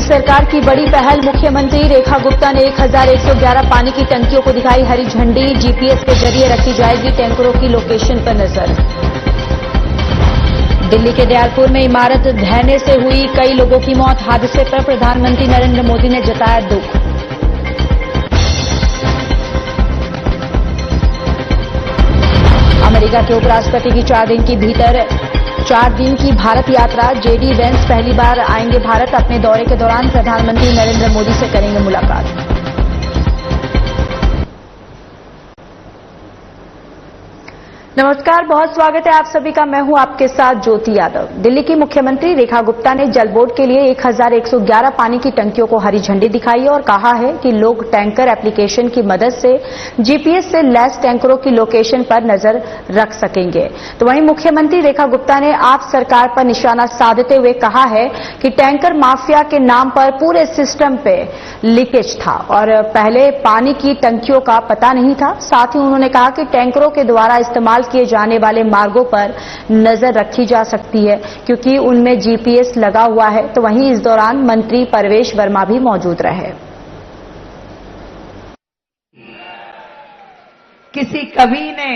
सरकार की बड़ी पहल, मुख्यमंत्री रेखा गुप्ता ने 1111 पानी की टंकियों को दिखाई हरी झंडी। जीपीएस के जरिए रखी जाएगी टैंकरों की लोकेशन पर नजर। दिल्ली के दयालपुर में इमारत ढहने से हुई कई लोगों की मौत। हादसे पर प्रधानमंत्री नरेंद्र मोदी ने जताया दुख। अमेरिका के उपराष्ट्रपति की 4 दिन की भारत यात्रा। जेडी वेंस पहली बार आएंगे भारत। अपने दौरे के दौरान प्रधानमंत्री नरेंद्र मोदी से करेंगे मुलाकात। नमस्कार, बहुत स्वागत है आप सभी का। मैं हूं आपके साथ ज्योति यादव। दिल्ली की मुख्यमंत्री रेखा गुप्ता ने जल बोर्ड के लिए 1111 पानी की टंकियों को हरी झंडी दिखाई और कहा है कि लोग टैंकर एप्लीकेशन की मदद से जीपीएस से लैस टैंकरों की लोकेशन पर नजर रख सकेंगे। तो वहीं मुख्यमंत्री रेखा गुप्ता ने आप सरकार पर निशाना साधते हुए कहा है कि टैंकर माफिया के नाम पर पूरे सिस्टम पे लीकेज था और पहले पानी की टंकियों का पता नहीं था। साथ ही उन्होंने कहा कि टैंकरों के द्वारा इस्तेमाल किए जाने वाले मार्गों पर नजर रखी जा सकती है क्योंकि उनमें जीपीएस लगा हुआ है। तो वहीं इस दौरान मंत्री परवेश वर्मा भी मौजूद रहे। किसी कवि ने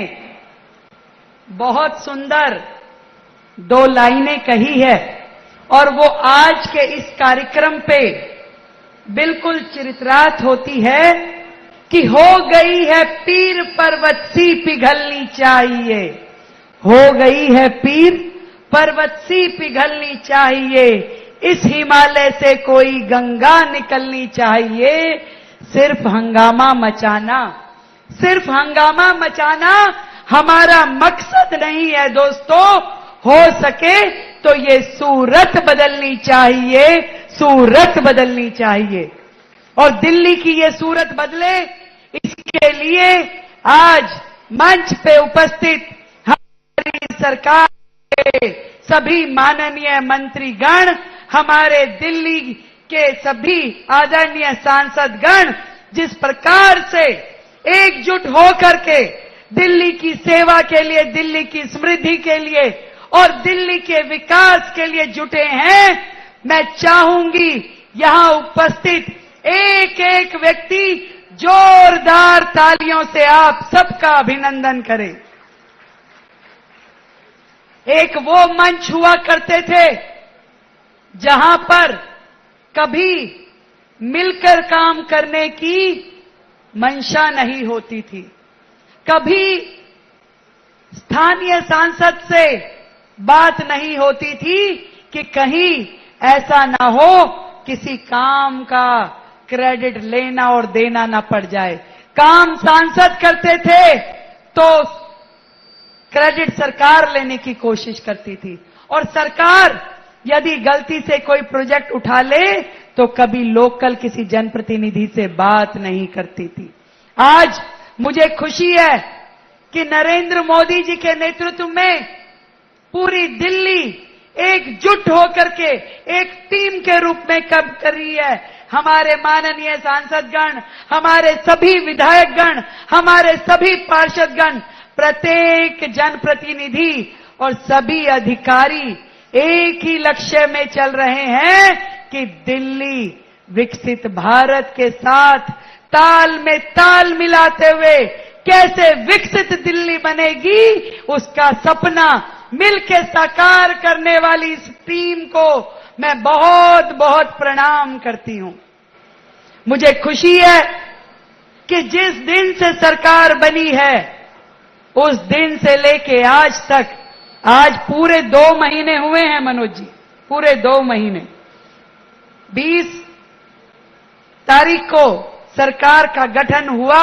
बहुत सुंदर 2 लाइनें कही है और वो आज के इस कार्यक्रम पे बिल्कुल चिरित्रार्थ होती है कि हो गई है पीर पर्वत सी पिघलनी चाहिए। हो गई है पीर पर्वत सी पिघलनी चाहिए। इस हिमालय से कोई गंगा निकलनी चाहिए। सिर्फ हंगामा मचाना हमारा मकसद नहीं है दोस्तों। हो सके तो ये सूरत बदलनी चाहिए और दिल्ली की ये सूरत बदले, इसके लिए आज मंच पे उपस्थित हमारी सरकार के सभी माननीय मंत्रीगण, हमारे दिल्ली के सभी आदरणीय सांसदगण जिस प्रकार से एकजुट होकर के दिल्ली की सेवा के लिए, दिल्ली की समृद्धि के लिए और दिल्ली के विकास के लिए जुटे हैं, मैं चाहूंगी यहां उपस्थित एक एक व्यक्ति जोरदार तालियों से आप सबका अभिनंदन करें। एक वो मंच हुआ करते थे जहां पर कभी मिलकर काम करने की मंशा नहीं होती थी। कभी स्थानीय सांसद से बात नहीं होती थी कि कहीं ऐसा ना हो किसी काम का क्रेडिट लेना और देना ना पड़ जाए। काम सांसद करते थे तो क्रेडिट सरकार लेने की कोशिश करती थी और सरकार यदि गलती से कोई प्रोजेक्ट उठा ले तो कभी लोकल किसी जनप्रतिनिधि से बात नहीं करती थी। आज मुझे खुशी है कि नरेंद्र मोदी जी के नेतृत्व में पूरी दिल्ली एकजुट होकर के एक टीम के रूप में काम कर रही है। हमारे माननीय सांसदगण, हमारे सभी विधायकगण, हमारे सभी पार्षदगण, प्रत्येक जनप्रतिनिधि और सभी अधिकारी एक ही लक्ष्य में चल रहे हैं कि दिल्ली विकसित भारत के साथ ताल में ताल मिलाते हुए कैसे विकसित दिल्ली बनेगी, उसका सपना मिलकर साकार करने वाली इस टीम को मैं बहुत बहुत प्रणाम करती हूं। मुझे खुशी है कि जिस दिन से सरकार बनी है उस दिन से लेके आज तक, आज पूरे 2 महीने हुए हैं मनोज जी, पूरे 2 महीने। 20 तारीख को सरकार का गठन हुआ,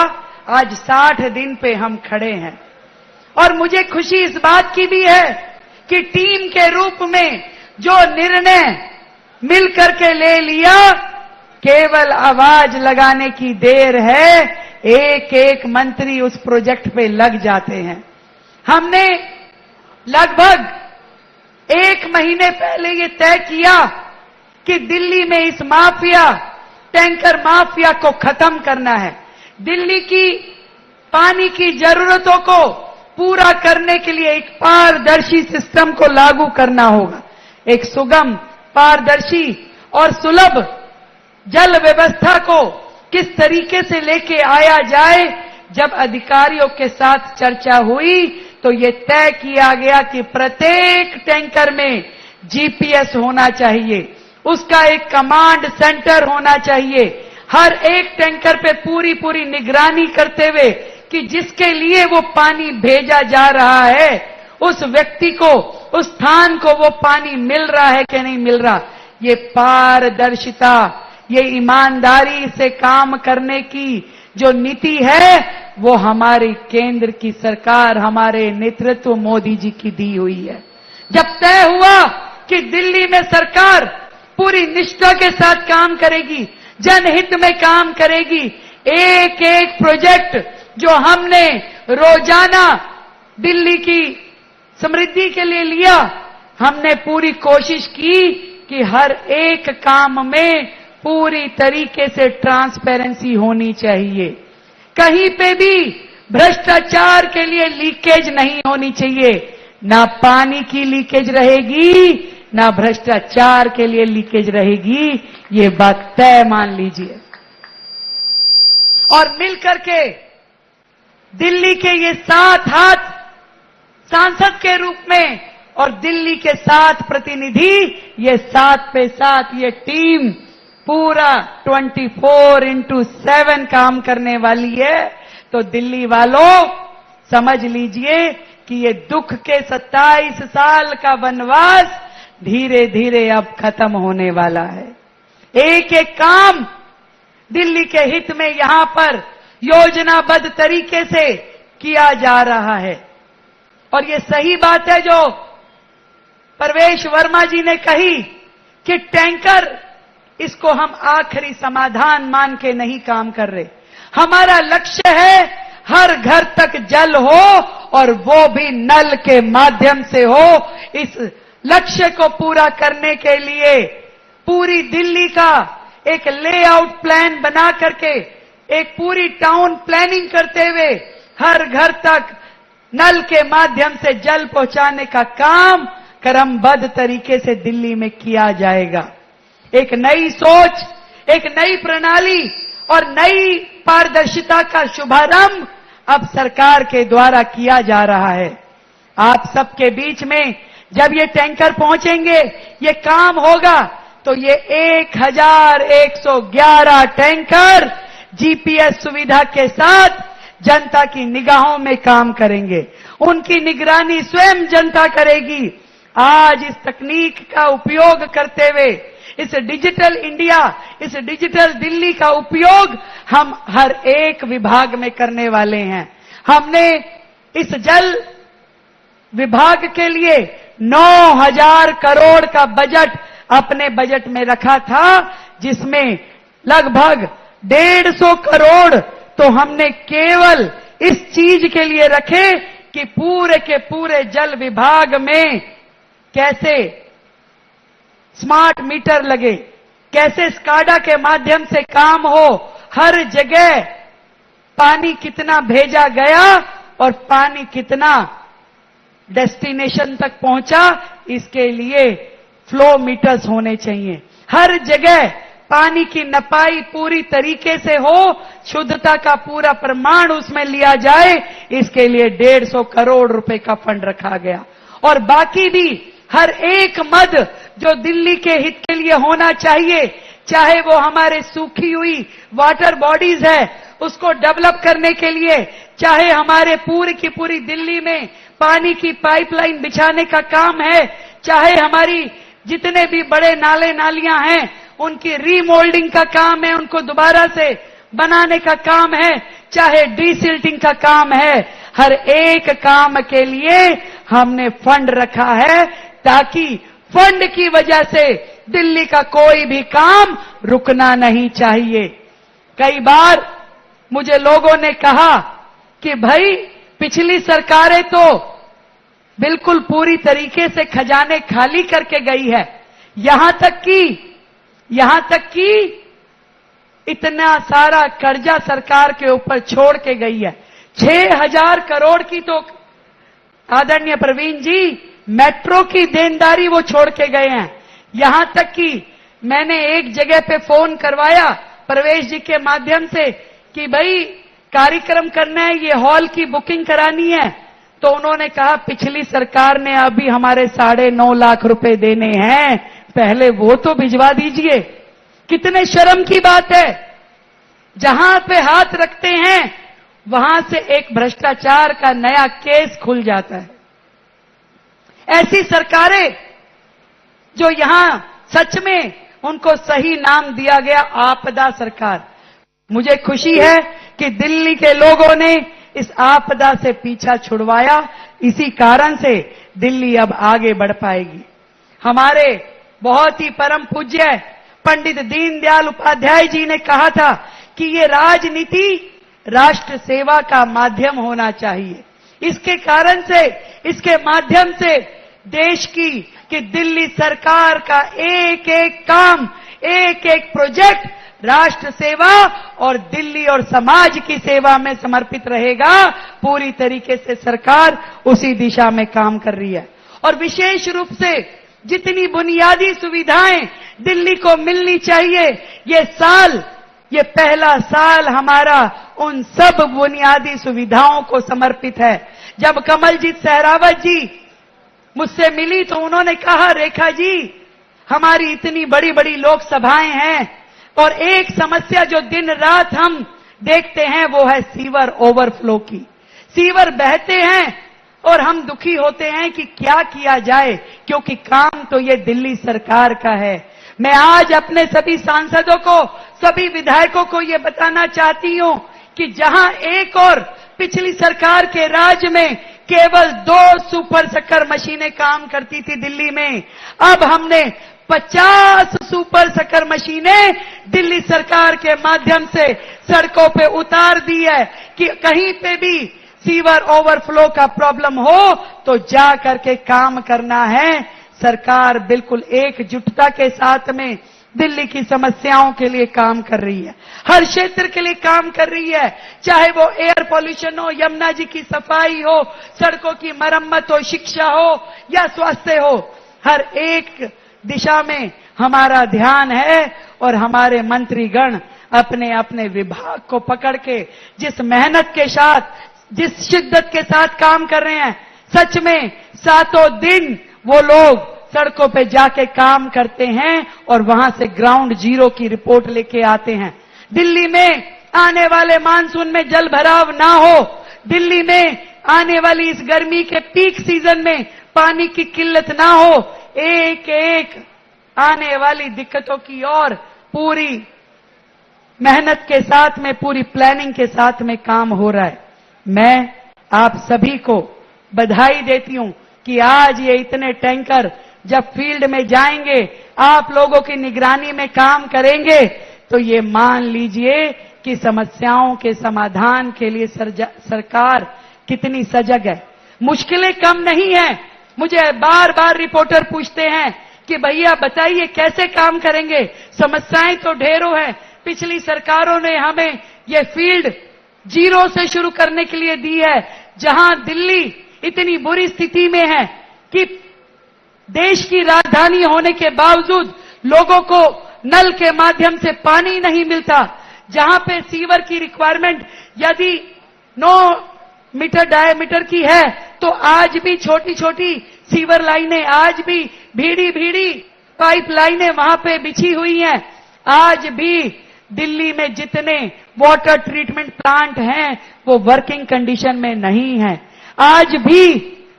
आज 60 दिन पे हम खड़े हैं और मुझे खुशी इस बात की भी है कि टीम के रूप में जो निर्णय मिलकर के ले लिया, केवल आवाज लगाने की देर है, एक एक मंत्री उस प्रोजेक्ट पे लग जाते हैं। हमने लगभग 1 महीने पहले ये तय किया कि दिल्ली में इस माफिया, टैंकर माफिया को खत्म करना है। दिल्ली की पानी की जरूरतों को पूरा करने के लिए एक पारदर्शी सिस्टम को लागू करना होगा। एक सुगम, पारदर्शी और सुलभ जल व्यवस्था को किस तरीके से लेके आया जाए, जब अधिकारियों के साथ चर्चा हुई तो ये तय किया गया कि प्रत्येक टैंकर में जीपीएस होना चाहिए, उसका एक कमांड सेंटर होना चाहिए, हर एक टैंकर पे पूरी निगरानी करते हुए कि जिसके लिए वो पानी भेजा जा रहा है उस व्यक्ति को, उस स्थान को वो पानी मिल रहा है कि नहीं मिल रहा। ये पारदर्शिता, ये ईमानदारी से काम करने की जो नीति है वो हमारी केंद्र की सरकार, हमारे नेतृत्व मोदी जी की दी हुई है। जब तय हुआ कि दिल्ली में सरकार पूरी निष्ठा के साथ काम करेगी, जनहित में काम करेगी, एक एक प्रोजेक्ट जो हमने रोजाना दिल्ली की समृद्धि के लिए लिया, हमने पूरी कोशिश की कि हर एक काम में पूरी तरीके से ट्रांसपेरेंसी होनी चाहिए, कहीं पे भी भ्रष्टाचार के लिए लीकेज नहीं होनी चाहिए। ना पानी की लीकेज रहेगी, ना भ्रष्टाचार के लिए लीकेज रहेगी, ये बात तय मान लीजिए। और मिलकर के दिल्ली के ये 7 हाथ सांसद के रूप में और दिल्ली के 7 प्रतिनिधि, ये 7 पे 7 ये टीम पूरा 24/7 काम करने वाली है। तो दिल्ली वालों समझ लीजिए कि ये दुख के 27 साल का वनवास धीरे धीरे अब खत्म होने वाला है। एक एक काम दिल्ली के हित में यहां पर योजनाबद्ध तरीके से किया जा रहा है। और ये सही बात है जो परवेश वर्मा जी ने कही कि टैंकर, इसको हम आखिरी समाधान मान के नहीं काम कर रहे। हमारा लक्ष्य है हर घर तक जल हो और वो भी नल के माध्यम से हो। इस लक्ष्य को पूरा करने के लिए पूरी दिल्ली का एक लेआउट प्लान बना करके, एक पूरी टाउन प्लानिंग करते हुए हर घर तक नल के माध्यम से जल पहुंचाने का काम क्रमबद्ध तरीके से दिल्ली में किया जाएगा। एक नई सोच, एक नई प्रणाली और नई पारदर्शिता का शुभारंभ अब सरकार के द्वारा किया जा रहा है। आप सबके बीच में जब ये टैंकर पहुंचेंगे, ये काम होगा, तो ये 1111 टैंकर जीपीएस सुविधा के साथ जनता की निगाहों में काम करेंगे। उनकी निगरानी स्वयं जनता करेगी। आज इस तकनीक का उपयोग करते हुए, इस डिजिटल इंडिया, इस डिजिटल दिल्ली का उपयोग हम हर एक विभाग में करने वाले हैं। हमने इस जल विभाग के लिए 9,000 करोड़ का बजट अपने बजट में रखा था, जिसमें लगभग 150 करोड़ तो हमने केवल इस चीज के लिए रखे कि पूरे के पूरे जल विभाग में कैसे स्मार्ट मीटर लगे, कैसे स्काडा के माध्यम से काम हो, हर जगह पानी कितना भेजा गया और पानी कितना डेस्टिनेशन तक पहुंचा, इसके लिए फ्लो मीटर्स होने चाहिए। हर जगह पानी की नपाई पूरी तरीके से हो, शुद्धता का पूरा प्रमाण उसमें लिया जाए, इसके लिए 150 करोड़ रुपए का फंड रखा गया। और बाकी भी हर एक मद जो दिल्ली के हित के लिए होना चाहिए, चाहे वो हमारे सूखी हुई वाटर बॉडीज है उसको डेवलप करने के लिए, चाहे हमारे पूरी की पूरी दिल्ली में पानी की पाइपलाइन बिछाने का काम है, चाहे हमारी जितने भी बड़े नाले नालियां हैं उनकी रीमोल्डिंग का काम है, उनको दोबारा से बनाने का काम है, चाहे डीसिल्टिंग का काम है, हर एक काम के लिए हमने फंड रखा है, ताकि फंड की वजह से दिल्ली का कोई भी काम रुकना नहीं चाहिए। कई बार मुझे लोगों ने कहा कि भाई पिछली सरकारें तो बिल्कुल पूरी तरीके से खजाने खाली करके गई है, यहां तक कि इतना सारा कर्जा सरकार के ऊपर छोड़ के गई है। 6,000 करोड़ की तो आदरणीय प्रवीण जी मेट्रो की देनदारी वो छोड़ के गए हैं। यहां तक कि मैंने एक जगह पे फोन करवाया प्रवेश जी के माध्यम से कि भाई कार्यक्रम करना है, ये हॉल की बुकिंग करानी है। तो उन्होंने कहा पिछली सरकार ने अभी हमारे 9.5 लाख रुपए देने हैं, पहले वो तो भिजवा दीजिए। कितने शर्म की बात है। जहां पे हाथ रखते हैं वहां से एक भ्रष्टाचार का नया केस खुल जाता है। ऐसी सरकारें जो यहां सच में उनको सही नाम दिया गया आपदा सरकार। मुझे खुशी है कि दिल्ली के लोगों ने इस आपदा से पीछा छुड़वाया, इसी कारण से दिल्ली अब आगे बढ़ पाएगी। हमारे बहुत ही परम पूज्य पंडित दीनदयाल उपाध्याय जी ने कहा था कि ये राजनीति राष्ट्र सेवा का माध्यम होना चाहिए। इसके कारण से, इसके माध्यम से देश की कि दिल्ली सरकार का एक एक काम, एक एक प्रोजेक्ट राष्ट्र सेवा और दिल्ली और समाज की सेवा में समर्पित रहेगा। पूरी तरीके से सरकार उसी दिशा में काम कर रही है। और विशेष रूप से जितनी बुनियादी सुविधाएं दिल्ली को मिलनी चाहिए, ये पहला साल हमारा उन सब बुनियादी सुविधाओं को समर्पित है। जब कमलजीत सहरावत जी मुझसे मिली तो उन्होंने कहा, रेखा जी हमारी इतनी बड़ी बड़ी लोकसभाएं हैं और एक समस्या जो दिन रात हम देखते हैं वो है सीवर ओवरफ्लो की। सीवर बहते हैं और हम दुखी होते हैं कि क्या किया जाए, क्योंकि काम तो ये दिल्ली सरकार का है। मैं आज अपने सभी सांसदों को, सभी विधायकों को ये बताना चाहती हूं कि जहां एक और पिछली सरकार के राज में केवल 2 सुपर शक्कर मशीनें काम करती थी दिल्ली में, अब हमने 50 सुपर शक्कर मशीनें दिल्ली सरकार के माध्यम से सड़कों पे उतार दी है कि कहीं पे भी सीवर ओवरफ्लो का प्रॉब्लम हो तो जा करके काम करना है। सरकार बिल्कुल एकजुटता के साथ में दिल्ली की समस्याओं के लिए काम कर रही है, हर क्षेत्र के लिए काम कर रही है, चाहे वो एयर पॉल्यूशन हो, यमुना जी की सफाई हो, सड़कों की मरम्मत हो, शिक्षा हो या स्वास्थ्य हो। हर एक दिशा में हमारा ध्यान है और हमारे मंत्रीगण अपने अपने विभाग को पकड़ के जिस मेहनत के साथ, जिस शिद्दत के साथ काम कर रहे हैं, सच में 7 दिन वो लोग सड़कों पे जाके काम करते हैं और वहां से ग्राउंड जीरो की रिपोर्ट लेके आते हैं। दिल्ली में आने वाले मानसून में जल भराव ना हो, दिल्ली में आने वाली इस गर्मी के पीक सीजन में पानी की किल्लत ना हो, एक एक आने वाली दिक्कतों की ओर पूरी मेहनत के साथ में, पूरी प्लानिंग के साथ में काम हो रहा है। मैं आप सभी को बधाई देती हूं कि आज ये इतने टैंकर जब फील्ड में जाएंगे, आप लोगों की निगरानी में काम करेंगे, तो ये मान लीजिए कि समस्याओं के समाधान के लिए सरकार कितनी सजग है। मुश्किलें कम नहीं है। मुझे बार बार रिपोर्टर पूछते हैं कि भैया बताइए कैसे काम करेंगे, समस्याएं तो ढेरों हैं। पिछली सरकारों ने हमें ये फील्ड जीरो से शुरू करने के लिए दी है, जहां दिल्ली इतनी बुरी स्थिति में है कि देश की राजधानी होने के बावजूद लोगों को नल के माध्यम से पानी नहीं मिलता, जहां पे सीवर की रिक्वायरमेंट यदि 9 मीटर डायमीटर की है तो आज भी छोटी छोटी सीवर लाइनें, आज भी भीड़ी भीड़ी पाइप लाइनें वहां पे बिछी हुई हैं। आज भी दिल्ली में जितने वाटर ट्रीटमेंट प्लांट हैं वो वर्किंग कंडीशन में नहीं है। आज भी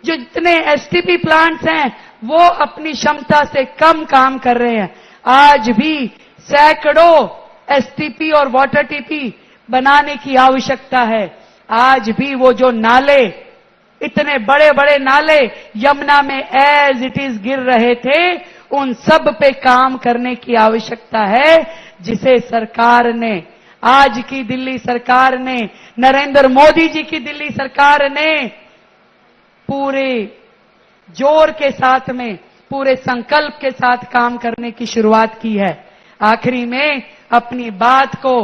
जो जितने एसटीपी प्लांट्स हैं वो अपनी क्षमता से कम काम कर रहे हैं। आज भी सैकड़ों एसटीपी और वाटर टीपी बनाने की आवश्यकता है। आज भी वो जो नाले, इतने बड़े बड़े नाले यमुना में एज इट इज गिर रहे थे, उन सब पे काम करने की आवश्यकता है, जिसे सरकार ने, आज की दिल्ली सरकार ने, नरेंद्र मोदी जी की दिल्ली सरकार ने पूरे जोर के साथ में, पूरे संकल्प के साथ काम करने की शुरुआत की है। आखिरी में अपनी बात को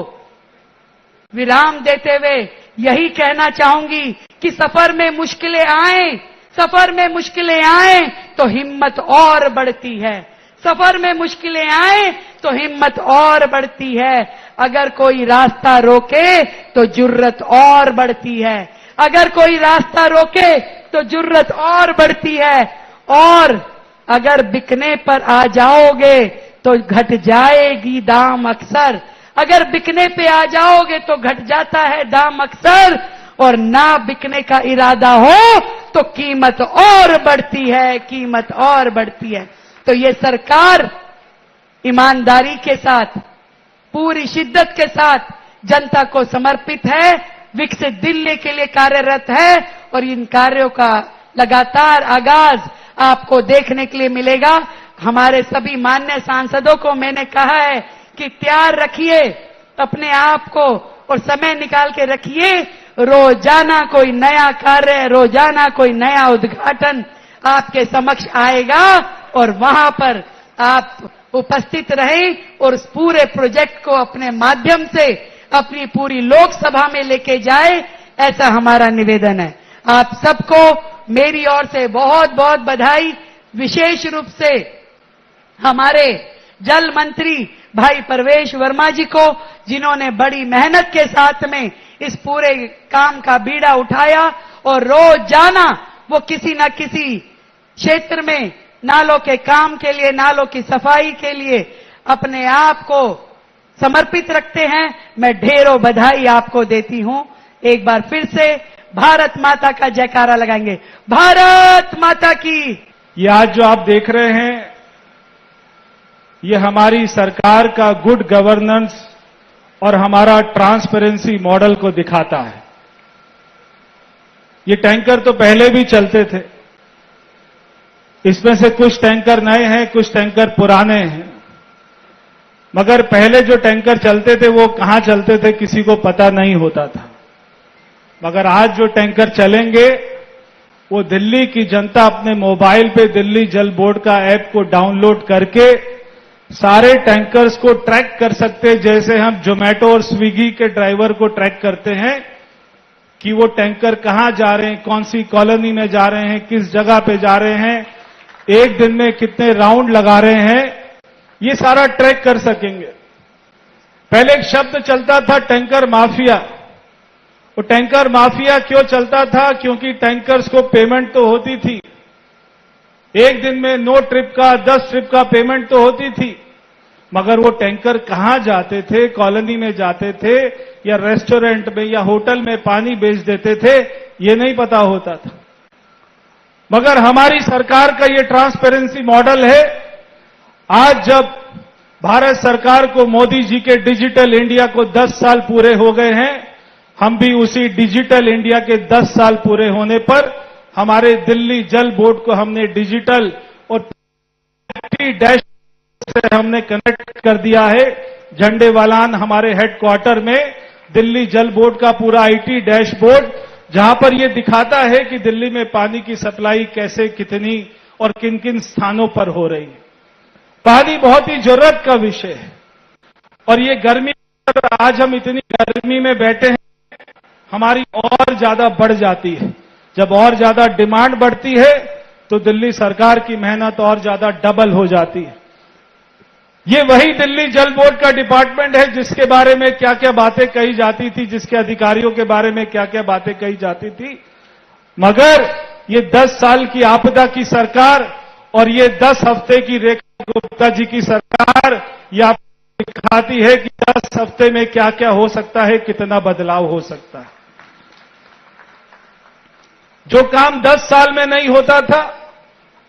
विराम देते हुए यही कहना चाहूंगी कि सफर में मुश्किलें आए तो हिम्मत और बढ़ती है। सफर में मुश्किलें आए तो हिम्मत और बढ़ती है। अगर कोई रास्ता रोके तो जुर्रत और बढ़ती है। अगर कोई रास्ता रोके तो जुर्रत और बढ़ती है। और अगर बिकने पर आ जाओगे तो घट जाएगी दाम अक्सर। अगर बिकने पे आ जाओगे तो घट जाता है दाम अक्सर, और ना बिकने का इरादा हो तो कीमत और बढ़ती है, कीमत और बढ़ती है। तो ये सरकार ईमानदारी के साथ, पूरी शिद्दत के साथ जनता को समर्पित है, विकसित दिल्ली के लिए कार्यरत है, और इन कार्यों का लगातार आगाज आपको देखने के लिए मिलेगा। हमारे सभी माननीय सांसदों को मैंने कहा है कि तैयार रखिए अपने आप को और समय निकाल के रखिए। रोजाना कोई नया कार्य, रोजाना कोई नया उद्घाटन आपके समक्ष आएगा, और वहां पर आप उपस्थित रहें और उस पूरे प्रोजेक्ट को अपने माध्यम से अपनी पूरी लोकसभा में लेके जाए, ऐसा हमारा निवेदन है। आप सबको मेरी ओर से बहुत बहुत बधाई। विशेष रूप से हमारे जल मंत्री भाई परवेश वर्मा जी को, जिन्होंने बड़ी मेहनत के साथ में इस पूरे काम का बीड़ा उठाया, और रोजाना वो किसी न किसी क्षेत्र में नालों के काम के लिए, नालों की सफाई के लिए अपने आप को समर्पित रखते हैं। मैं ढेरों बधाई आपको देती हूं। एक बार फिर से भारत माता का जयकारा लगाएंगे। भारत माता की। ये आज जो आप देख रहे हैं, ये हमारी सरकार का गुड गवर्नेंस और हमारा ट्रांसपेरेंसी मॉडल को दिखाता है। ये टैंकर तो पहले भी चलते थे, इसमें से कुछ टैंकर नए हैं, कुछ टैंकर पुराने हैं। मगर पहले जो टैंकर चलते थे वो कहां चलते थे किसी को पता नहीं होता था। मगर आज जो टैंकर चलेंगे वो दिल्ली की जनता अपने मोबाइल पे दिल्ली जल बोर्ड का ऐप को डाउनलोड करके सारे टैंकर्स को ट्रैक कर सकते, जैसे हम जोमेटो और स्विगी के ड्राइवर को ट्रैक करते हैं कि वो टैंकर कहां जा रहे हैं, कौन सी कॉलोनी में जा रहे हैं, किस जगह पे जा रहे हैं, एक दिन में कितने राउंड लगा रहे हैं, ये सारा ट्रैक कर सकेंगे। पहले एक शब्द चलता था टैंकर माफिया। वो टैंकर माफिया क्यों चलता था? क्योंकि टैंकर्स को पेमेंट तो होती थी, एक दिन में 9 ट्रिप का 10 ट्रिप का पेमेंट तो होती थी, मगर वो टैंकर कहां जाते थे, कॉलोनी में जाते थे या रेस्टोरेंट में या होटल में पानी बेच देते थे, ये नहीं पता होता था। मगर हमारी सरकार का ये ट्रांसपेरेंसी मॉडल है। आज जब भारत सरकार को, मोदी जी के डिजिटल इंडिया को 10 साल पूरे हो गए हैं, हम भी उसी डिजिटल इंडिया के 10 साल पूरे होने पर हमारे दिल्ली जल बोर्ड को हमने डिजिटल और डैश से हमने कनेक्ट कर दिया है। झंडेवालान हमारे हेडक्वार्टर में दिल्ली जल बोर्ड का पूरा आईटी डैशबोर्ड, जहां पर यह दिखाता है कि दिल्ली में पानी की सप्लाई कैसे, कितनी और किन किन स्थानों पर हो रही है। पानी बहुत ही जरूरत का विषय है, और ये गर्मी, आज हम इतनी गर्मी में बैठे हैं, हमारी और ज्यादा बढ़ जाती है। जब और ज्यादा डिमांड बढ़ती है तो दिल्ली सरकार की मेहनत और ज्यादा डबल हो जाती है। ये वही दिल्ली जल बोर्ड का डिपार्टमेंट है जिसके बारे में क्या क्या बातें कही जाती थी, जिसके अधिकारियों के बारे में क्या क्या बातें कही जाती थी। मगर ये 10 साल की आपदा की सरकार और ये 10 हफ्ते की रेखा गुप्ता जी की सरकार, ये आपको दिखाती है कि 10 हफ्ते में क्या क्या हो सकता है, कितना बदलाव हो सकता है। जो काम 10 साल में नहीं होता था,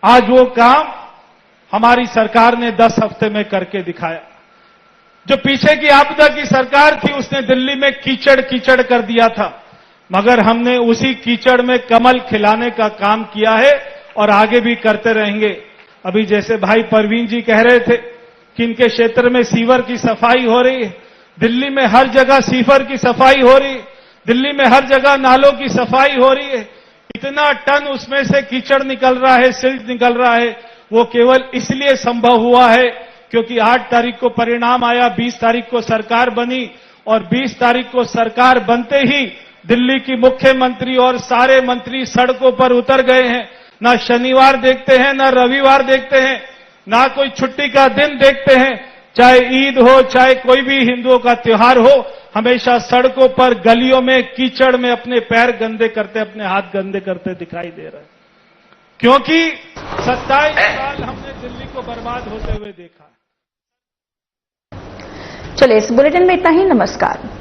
आज वो काम हमारी सरकार ने 10 हफ्ते में करके दिखाया। जो पीछे की आपदा की सरकार थी, उसने दिल्ली में कीचड़ कीचड़ कर दिया था, मगर हमने उसी कीचड़ में कमल खिलाने का काम किया है और आगे भी करते रहेंगे। अभी जैसे भाई परवीन जी कह रहे थे कि इनके क्षेत्र में सीवर की सफाई हो रही है, दिल्ली में हर जगह सीवर की सफाई हो रही है, दिल्ली में हर जगह नालों की सफाई हो रही है। इतना टन उसमें से कीचड़ निकल रहा है, सिल्ट निकल रहा है, वो केवल इसलिए संभव हुआ है क्योंकि 8 तारीख को परिणाम आया, 20 तारीख को सरकार बनी, और 20 तारीख को सरकार बनते ही दिल्ली की मुख्यमंत्री और सारे मंत्री सड़कों पर उतर गए हैं। ना शनिवार देखते हैं, ना रविवार देखते हैं, ना कोई छुट्टी का दिन देखते हैं। चाहे ईद हो, चाहे कोई भी हिंदुओं का त्योहार हो, हमेशा सड़कों पर, गलियों में, कीचड़ में अपने पैर गंदे करते, अपने हाथ गंदे करते दिखाई दे रहे हैं। क्योंकि 27 साल हमने दिल्ली को बर्बाद होते हुए देखा। चलिए, इस बुलेटिन में इतना ही। नमस्कार।